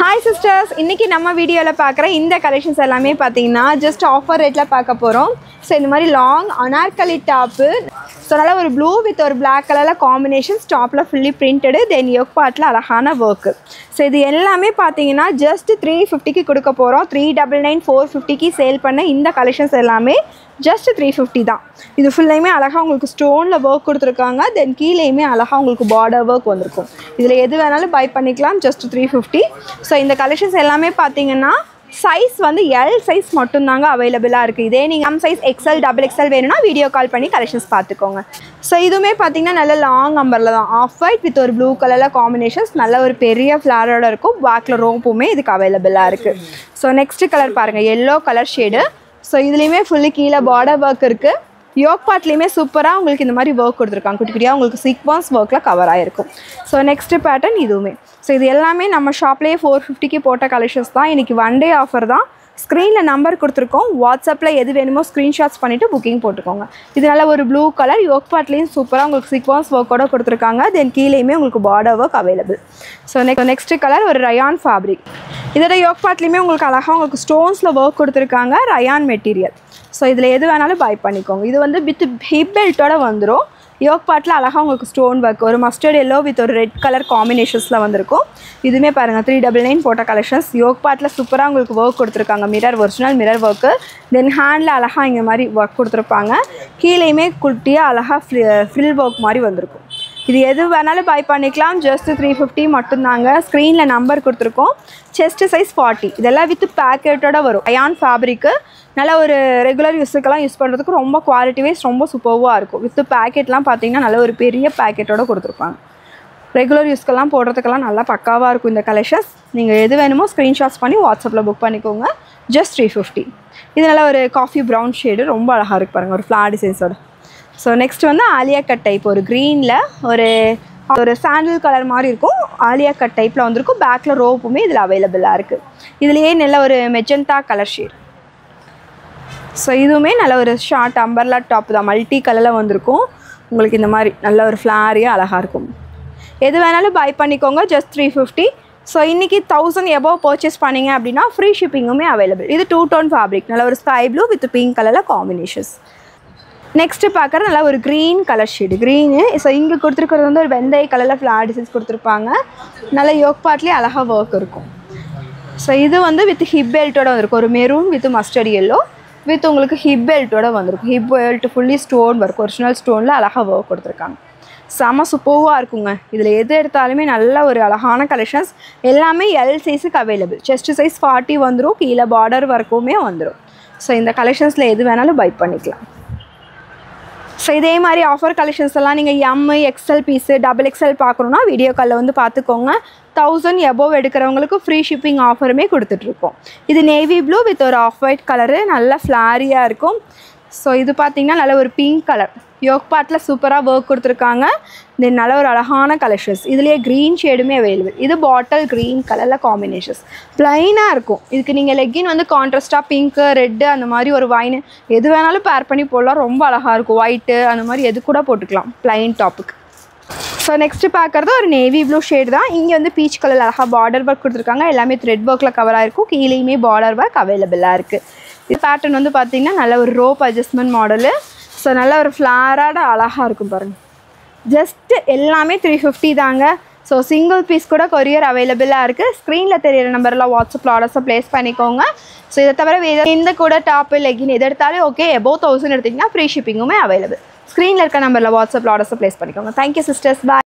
Hi sisters, இன்னைக்கு நம்ம வீடியோல பார்க்குற இந்த கலெக்ஷன்ஸ் எல்லாமே பாத்தீங்கன்னா just offer rateல பார்க்க போறோம். So இந்த மாதிரி long anarkali top so நல்ல ஒரு blue with ஒரு black colorல combination topல fully printed then yoke partல அழகான work. So இது எல்லாமே பாத்தீங்கன்னா just 350 க்கு கொடுக்க போறோம். 399 450 க்கு சேல் பண்ண இந்த கலெக்ஷன்ஸ் எல்லாமே just 350 தான். இது ஃபுல்லையுமே அழகா உங்களுக்கு ஸ்டோன்ல வர்க் கொடுத்திருக்காங்க. then கீழேயுமே அழகா உங்களுக்கு border work வந்திருக்கும். இதுல எது வேணாலும் பை பண்ணிக்கலாம் just 350. So இந்த கலெக்ஷன்ஸ் எல்லாமே பாத்தீங்கன்னா சைஸ் வந்து L சைஸ் மட்டும் தாங்க அவேலபிளா இருக்கு. இதே நீங்க M size XL double XL வேணும்னா வீடியோ கால் பண்ணி கலெக்ஷன்ஸ் பாத்துக்கோங்க. So இதுமே பாத்தீங்கன்னா நல்ல லாங் அம்பர்ல தான் ஆஃப் ஒயிட் வித் ஒரு ப்ளூ கலர்ல காம்பினேஷன்ஸ் நல்ல ஒரு பெரிய ஃப்ளாரோட இருக்கும். பேக்ல ரோப்புமே இதுக்கு அவேலபிளா இருக்கு. So நெக்ஸ்ட் கலர் பாருங்க yellow கலர் ஷேடு. So இதுலயுமே ஃபுல்லி கீழ border work இருக்கு. யோக் பார்ட்லயுமே சூப்பரா உங்களுக்கு இந்த மாதிரி வர்க் கொடுத்திருக்காங்க. குட்டி குட்டியா உங்களுக்கு சீக்வென்ஸ் வர்க்ல கவர் ஆயிருக்கும். சோ நெக்ஸ்ட் பேட்டர்ன் இதுவுமே. சோ இது எல்லாமே நம்ம ஷாப்லயே 450 க்கு போட்ட கலெக்ஷன்ஸ் தான். இன்னைக்கு ஒன் டே ஆஃபர் தான். ஸ்க்ரீன்ல நம்பர் கொடுத்திருக்கோம். வாட்ஸ்அப்ல எது வேணுமோ ஸ்கிரீன்ஷாட்ஸ் பண்ணிட்டு புக்கிங் போட்டுக்கோங்க. இது நல்ல ஒரு ப்ளூ கலர் யோக் பார்ட்லயும் சூப்பரா உங்களுக்கு சீக்வென்ஸ் வர்க்கோட கொடுத்திருக்காங்க. தென் கீழேயுமே உங்களுக்கு border work available. So next colour ஒரு ரயான் ஃபேப்ரிக். இதோட யோக் பார்ட்லயுமே உங்களுக்கு அழகா உங்களுக்கு ஸ்டோன்ஸ்ல வர்க் கொடுத்திருக்காங்க. Rayon material. ஸோ இதில் எது வேணாலும் பை பண்ணிக்கோங்க. இது வந்து வித் ஹிப் பெல்ட்டோட வந்துடும். யோக் பார்ட்டில் அழகாக உங்களுக்கு ஸ்டோன் ஒர்க் ஒரு மஸ்டர்ட் எல்லோ வித் ஒரு ரெட் கலர் காம்பினேஷன்ஸில் வந்திருக்கும். இதுவுமே பாருங்கள் 399 போட்ட கலெக்ஷன்ஸ். யோக் பார்ட்டில் சூப்பராக உங்களுக்கு ஒர்க் கொடுத்துருக்காங்க. Mirror original mirror work. Then handle அழகாக இங்கே மாதிரி ஒர்க் கொடுத்துருப்பாங்க. கீழேயுமே குட்டியாக அழகாக ஃப்ரில் ஒர்க் மாதிரி வந்திருக்கும். இது எது வேணாலும் பை பண்ணிக்கலாம். ஜஸ்ட் 350 மட்டும்தாங்க. ஸ்க்ரீனில் நம்பர் கொடுத்துருக்கோம். Chest size 40. இதெல்லாம் வித் பேக்கெட்டோட வரும். அயான் ஃபேப்ரிக்கு நல்ல ஒரு ரெகுலர் யூஸுக்கெல்லாம் யூஸ் பண்ணுறதுக்கு ரொம்ப குவாலிட்டி வைஸ் ரொம்ப சூப்பர்வாக இருக்கும். வித் பேக்கெட்லாம் பார்த்தீங்கன்னா நல்ல ஒரு பெரிய பேக்கெட்டோட கொடுத்துருப்பாங்க. ரெகுலர் யூஸ்க்கெல்லாம் போடுறதுக்கெல்லாம் நல்லா பக்காவாக இருக்கும் இந்த கலெக்ஷன்ஸ். நீங்கள் எது வேணுமோ ஸ்க்ரீன்ஷாட்ஸ் பண்ணி வாட்ஸ்அப்பில் புக் பண்ணிக்கோங்க. ஜஸ்ட் 350. இது நல்ல ஒரு காஃபி ப்ரௌன் ஷேடு ரொம்ப அழகாக இருக்குது பாருங்கள் ஒரு ஃப்ளார் டிசைன்ஸோட. ஸோ நெக்ஸ்ட் வந்து ஆலியா கட் டைப் ஒரு க்ரீனில் ஒரு சாண்டில் கலர் மாதிரி இருக்கும். ஆலியா கட் டைப்பில் வந்திருக்கும். பேக்கில் ரோப்புமே இதில் அவைலபிளாக இருக்குது. இதுலேயே நல்ல ஒரு மெஜந்தா கலர் ஷேட். ஸோ இதுவுமே நல்ல ஒரு ஷார்ட் அம்பர்லா டாப் தான். மல்டி கலரில் வந்திருக்கும். உங்களுக்கு இந்த மாதிரி நல்ல ஒரு ஃப்ளாரியாக அழகாக இருக்கும். எது வேணாலும் பை பண்ணிக்கோங்க. ஜஸ்ட் 350. ஸோ இன்றைக்கி 1000 எபோவ் பர்ச்சேஸ் பண்ணிங்க அப்படின்னா ஃப்ரீ ஷிப்பிங்குமே அவைலபிள். இது 2 டோன் ஃபேப்ரிக் நல்ல ஒரு ஸ்கை ப்ளூ வித் பிங்க் கலரில் காம்பினேஷன்ஸ். நெக்ஸ்ட்டு பார்க்குற நல்லா ஒரு green colour shade green. So இங்கே கொடுத்துருக்கிறது வந்து ஒரு வெந்தய கலரில் ஃப்ளார் டிசைன்ஸ் கொடுத்துருப்பாங்க. நல்ல யோக் பார்ட்லேயே அழகாக ஒர்க் இருக்கும். ஸோ இது வந்து வித் ஹிப் பெல்ட்டோட வந்திருக்கும். ஒரு maroon with mustard yellow with உங்களுக்கு ஹிப் பெல்ட்டோட வந்திருக்கும். Hip belt fully stone work original ஸ்டோனில் அழகாக ஒர்க் கொடுத்துருக்காங்க. செம சூப்பர்வாக இருக்குங்க. இதில் எது எடுத்தாலுமே நல்ல ஒரு அழகான கலெக்ஷன்ஸ். எல்லாமே எல் சைஸுக்கு அவைலபிள். செஸ்ட் சைஸ் 40 வந்துடும். கீழே பார்டர் ஒர்க்குமே வந்துடும். ஸோ இந்த கலெக்ஷன்ஸில் எது வேணாலும் பை பண்ணிக்கலாம். ஸோ இதே மாதிரி ஆஃபர் கலெக்ஷன்ஸ் எல்லாம் நீங்கள் M XL piece double XL பார்க்கணுன்னா வீடியோ காலில் வந்து பார்த்துக்கோங்க. 1000 எபோவ் எடுக்கிறவங்களுக்கு ஃப்ரீ ஷிப்பிங் ஆஃபருமே கொடுத்துட்ருக்கோம். இது நேவி ப்ளூ வித் ஒரு ஆஃப் ஒயிட் கலரு நல்ல ஃப்ளாரியாக இருக்கும். ஸோ இது பார்த்திங்கன்னா நல்ல ஒரு பிங்க் கலர் யோக் பார்ட்டில் சூப்பராக ஒர்க் கொடுத்துருக்காங்க. தென் நல்ல ஒரு அழகான கலெக்ஷன்ஸ். இதுலேயே க்ரீன் ஷேடுமே அவைலபிள். இது பாட்டில் க்ரீன் கலரில் காம்பினேஷன்ஸ் ப்ளைனாக இருக்கும். இதுக்கு நீங்கள் லெக்கின் வந்து கான்ட்ராஸ்ட்டாக பிங்க்கு ரெட்டு அந்த மாதிரி ஒரு வைனு எது வேணாலும் பேர் பண்ணி போடலாம். ரொம்ப அழகாக இருக்கும். ஒயிட்டு அந்த மாதிரி எது கூட போட்டுக்கலாம் ப்ளைன் டாப்புக்கு. ஸோ நெக்ஸ்ட்டு பார்க்குறது ஒரு நேவி ப்ளூ ஷேடு தான். இங்கே வந்து பீச் கலர் அழகாக பார்டர் ஒர்க் கொடுத்துருக்காங்க. எல்லாமே த்ரெட் ஒர்க்கில் கவராக இருக்கும். கீழேயுமே பார்டர் ஒர்க் அவைலபிளாக இருக்குது. இது பேட்டர்ன் வந்து பார்த்திங்கன்னா நல்ல ஒரு ரோப் அட்ஜஸ்ட்மெண்ட் மாடலு. ஸோ நல்ல ஒரு ஃப்ளாராக அழகாக இருக்கும் பாருங்கள். ஜஸ்ட்டு எல்லாமே 350 தாங்க. ஸோ சிங்கிள் பீஸ் கூட கொரியர் அவைலபிளாக இருக்குது. ஸ்க்ரீனில் தெரியிற நம்பரில் வாட்ஸ்அப்பில் ஆர்டர்ஸை ப்ளேஸ் பண்ணிக்கோங்க. ஸோ இதை தவிர எந்த கூட டாப்பு லெகின் எது எடுத்தாலும் ஓகே எபோவ் 1000 எடுத்திங்கன்னா ஃப்ரீ ஷிப்பிங்குமே அவைலபிள். ஸ்க்ரீனில் இருக்க நம்பரில் வாட்ஸ்அப்பில் ஆர்டர்ஸை ப்ளேஸ் பண்ணிக்கோங்க. Thank you sisters. பாய்.